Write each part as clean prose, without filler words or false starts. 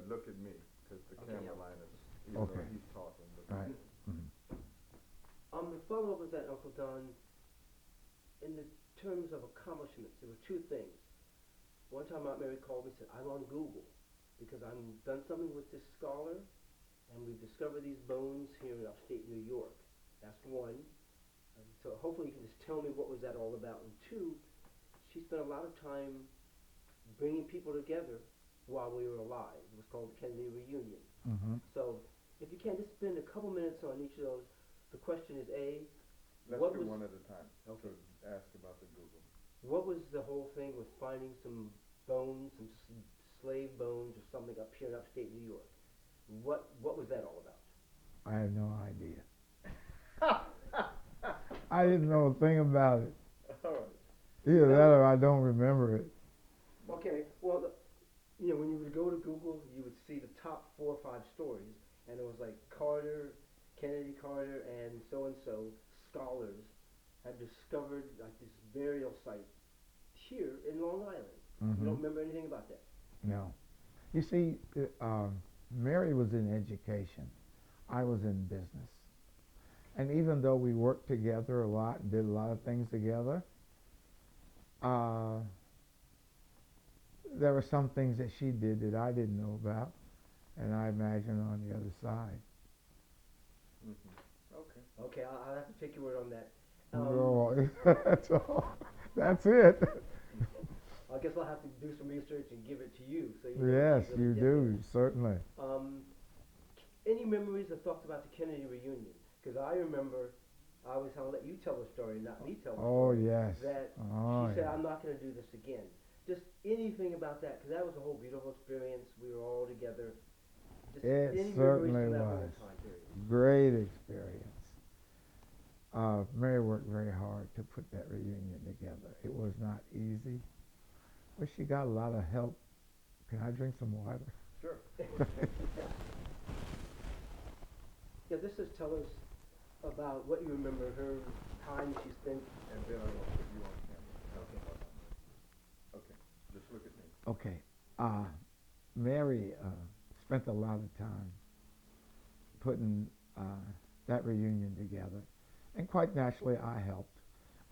but look at me, because the Okay, camera yeah. line is, even though Okay. he's talking, look All at right. me. Mhm. To follow up with that, Uncle Don, in the terms of accomplishments, there were two things. One time Aunt Mary called me and said, I'm on Google because I'm done something with this scholar and we've discovered these bones here in upstate New York. That's one. So hopefully you can just tell me what was that all about. And two, she spent a lot of time bringing people together while we were alive. It was called the Kennedy Reunion. Mhm. So if you can, just spend a couple minutes on each of those. The question is A, Let's what do was one at a time, so okay? ask about the Google. What was the whole thing with finding some bones, some slave bones or something up here in upstate New York? What was that all about? I have no idea. I didn't Okay, know a thing about it. all right. Either That that was or I don't remember it. okay. Well, when you would go to Google, you would see the top 4 or 5 stories, and it was like Carter, Kennedy Carter, and so scholars had discovered like this burial site here in Long Island. You don't Mhm. remember anything about that? No. You see, Mary was in education. I was in business. And even though we worked together a lot and did a lot of things together, uh, there were some things that she did that I didn't know about, and I imagine on the other side. Mhm. Okay. Okay, I'll have to take your word on that. Um, No, that's all. That's it. I guess I'll have to do some research and give it to you so you know what she Yes, really you did there. do, certainly. Um, any memories or thoughts about the Kennedy reunion? Because I remember, I was going to let you tell the story, not me tell the Oh, story, yes. that she Oh, said, yeah. I'm not going to do this again. Just anything about that, because that was a whole beautiful experience. We were all together. Just It any memories certainly from that was. whole time period. Great experience. Mary worked very hard to put that reunion together. It was not easy, but she got a lot of help. Can I drink some water? Sure. Yeah. Yeah, this is tell us about what you remember her time she spent. And then I'm gonna put you on camera, talking Okay. about Aunt Mary. Okay, just look at me. Okay. Uh, Mary spent a lot of time putting uh, that reunion together, and quite naturally, I helped.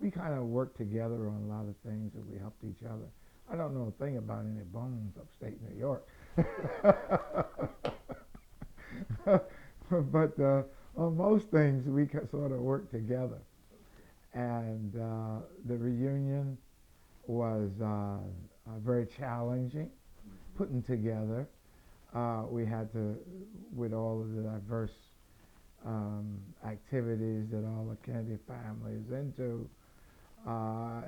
We kind of worked together on a lot of things, and we helped each other. I don't know a thing about any bones upstate New York, but on most things we sort of worked together. Okay. And the reunion was very challenging, Mhm. putting together. We had to, with all of the diverse activities that all the Kennedy family is into,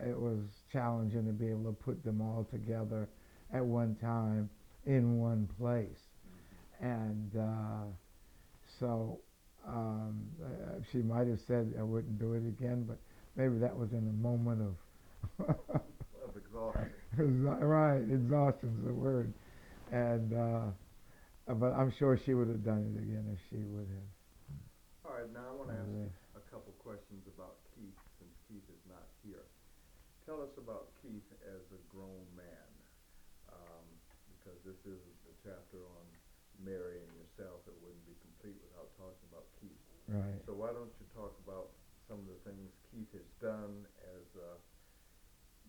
it was challenging to be able to put them all together at one time in one place. Mhm. And so she might have said I wouldn't do it again, but maybe that was in a moment of Of exhaustion. right, exhaustion's the word. And but I'm sure she would have done it again if she would have. All right, now I want to ask you Yes. a couple questions about Keith, since Keith is not here. Tell us about Keith as a grown man, um, because this is a chapter on Mary and yourself. It wouldn't be complete without talking about Keith. Right. So why don't you talk about some of the things Keith has done as a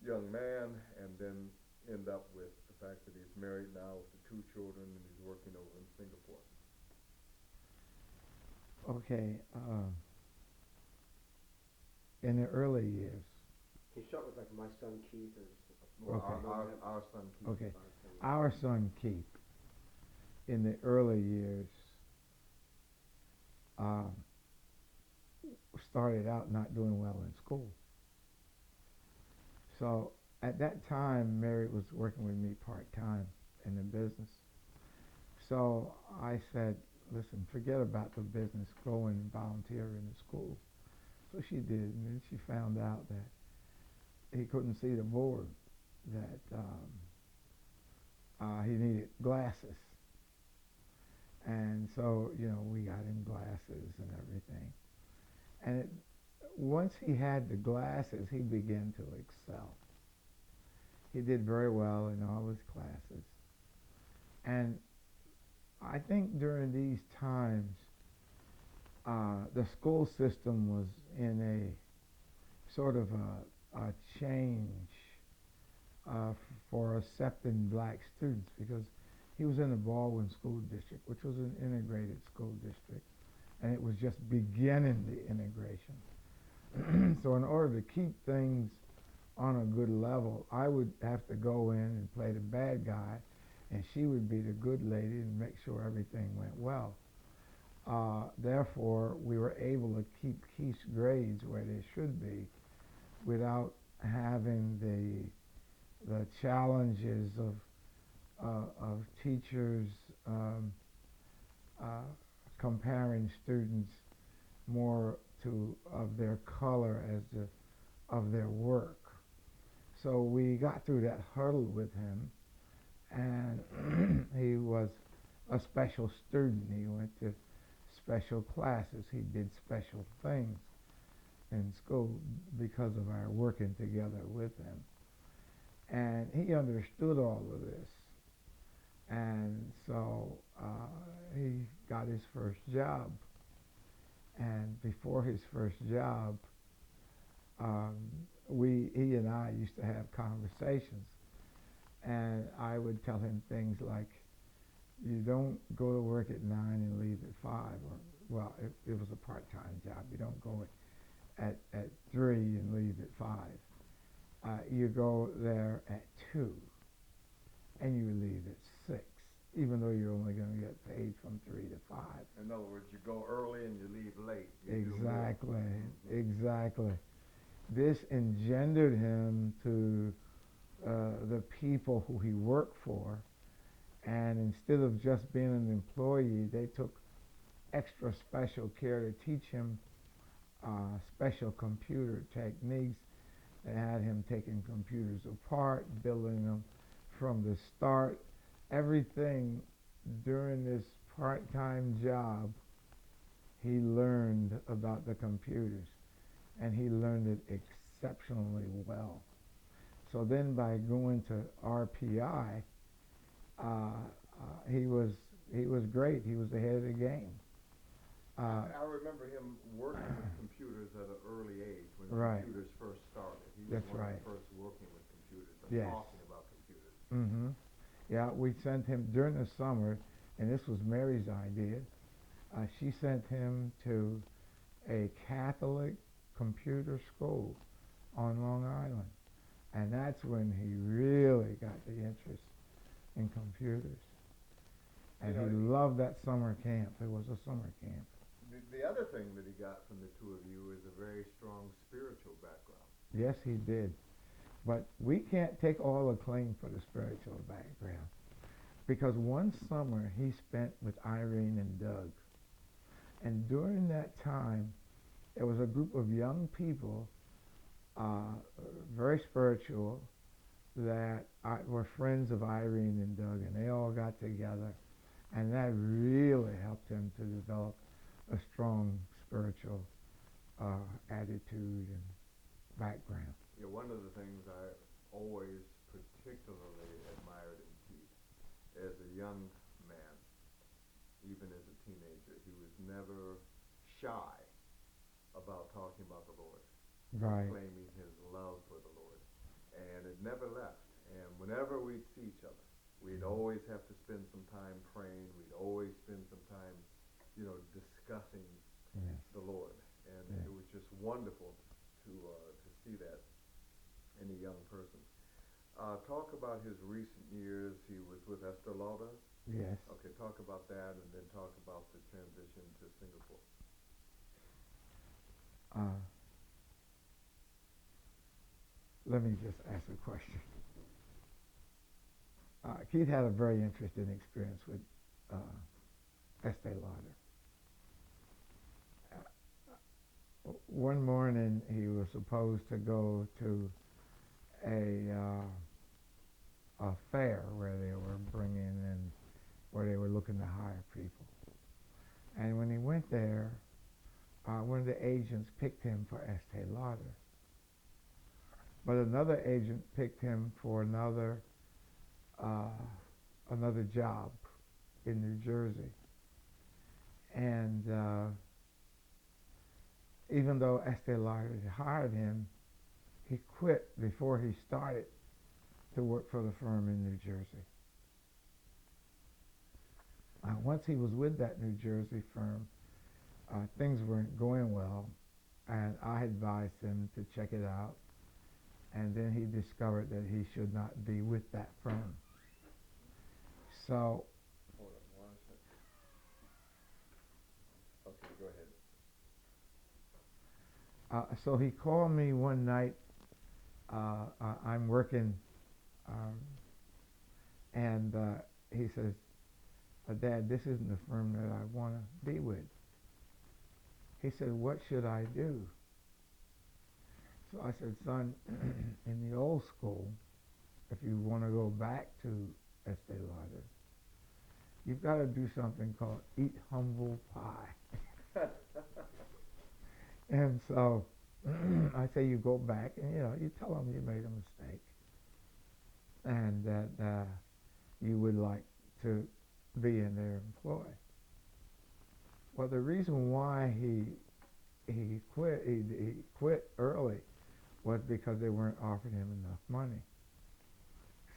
young man, and then end up with the fact that he's married now with the 2 children and he's working over in Singapore. Okay. In the early years. Can you start with like my son Keith or Well, Okay. our son Keith. Okay. our son? Our son Keith, in the early years, uh, started out not doing well in school. So at that time, Mary was working with me part time in the business. So I said, listen, forget about the business, go and volunteer in the school. So she did, and then she found out that he couldn't see the board, that he needed glasses. And so, we got him glasses and everything. And once he had the glasses, he began to excel. He did very well in all his classes. And I think during these times, the school system was in a sort of a change for accepting black students because he was in the Baldwin School District, which was an integrated school district, and it was just beginning the integration. So in order to keep things on a good level, I would have to go in and play the bad guy, and she would be the good lady and make sure everything went well. Therefore, we were able to keep Keith's grades where they should be without having the challenges of teachers comparing students more to of their color as of their work. So we got through that hurdle with him, and he was a special student. He went to special classes. He did special things in school because of our working together with him. And he understood all of this. And so he got his first job. And before his first job, he and I used to have conversations. And I would tell him things like, you don't go to work at 9 and leave at 5. Or, well, it was a part-time job. You don't go at 3 and leave at 5. You go there at 2 and you leave at 6, even though you're only going to get paid from 3 to 5. In other words, you go early and you leave late. Exactly, exactly. This engendered him to the people who he worked for, and instead of just being an employee, they took extra special care to teach him special computer techniques. They had him taking computers apart, building them from the start. Everything during this part-time job, he learned about the computers, and he learned it exceptionally well. So then by going to RPI, he was great. He was ahead of the game. I remember him working with computers at an early age when Right. computers first started. He was That's one of right. the first working with computers and Yes. talking about computers. Mm-hmm. Yeah, we sent him during the summer, and this was Mary's idea. She sent him to a Catholic computer school on Long Island, and that's when he really got the interest in computers. And You know, he loved that summer camp. It was a summer camp. The other thing that he got from the two of you is a very strong spiritual background. Yes, he did. But we can't take all the claim for the spiritual background, because one summer he spent with Irene and Doug. And during that time, there was a group of young people, very spiritual, that were friends of Irene and Doug, and they all got together, and that really helped him to develop a strong spiritual attitude and background. Yeah, one of the things I always particularly admired in Keith as a young man, even as a teenager, he was never shy about talking about the Lord, Right. claiming his love for the Lord, and it never left. And whenever we'd see each other, we'd always have to spend some time praying. We'd always spend some time, discussing Yes. the Lord, and Yeah. it was just wonderful to see that in a young person. Talk about his recent years. He was with Estee Lauder. Yes. Okay, talk about that, and then talk about the transition to Singapore. Let me just ask a question. Keith had a very interesting experience with Estee Lauder. One morning, he was supposed to go to a fair where they were where they were looking to hire people. And when he went there, one of the agents picked him for Estee Lauder. But another agent picked him for another job. in New Jersey. And even though Estee Lauder had hired him, he quit before he started to work for the firm in New Jersey. Once he was with that New Jersey firm, things weren't going well, and I advised him to check it out, and then he discovered that he should not be with that firm. So, Hold on 1 second. Okay, go ahead. so he called me one night. I'm working, and he says, Dad, this isn't the firm that I want to be with. He said, what should I do? So I said, son, in the old school, if you want to go back to Estee Lauder, you've got to do something called eat humble pie. And so I say you go back and, you tell them you made a mistake and that you would like to be in their employ. Well, the reason why he quit early was because they weren't offering him enough money.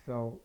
So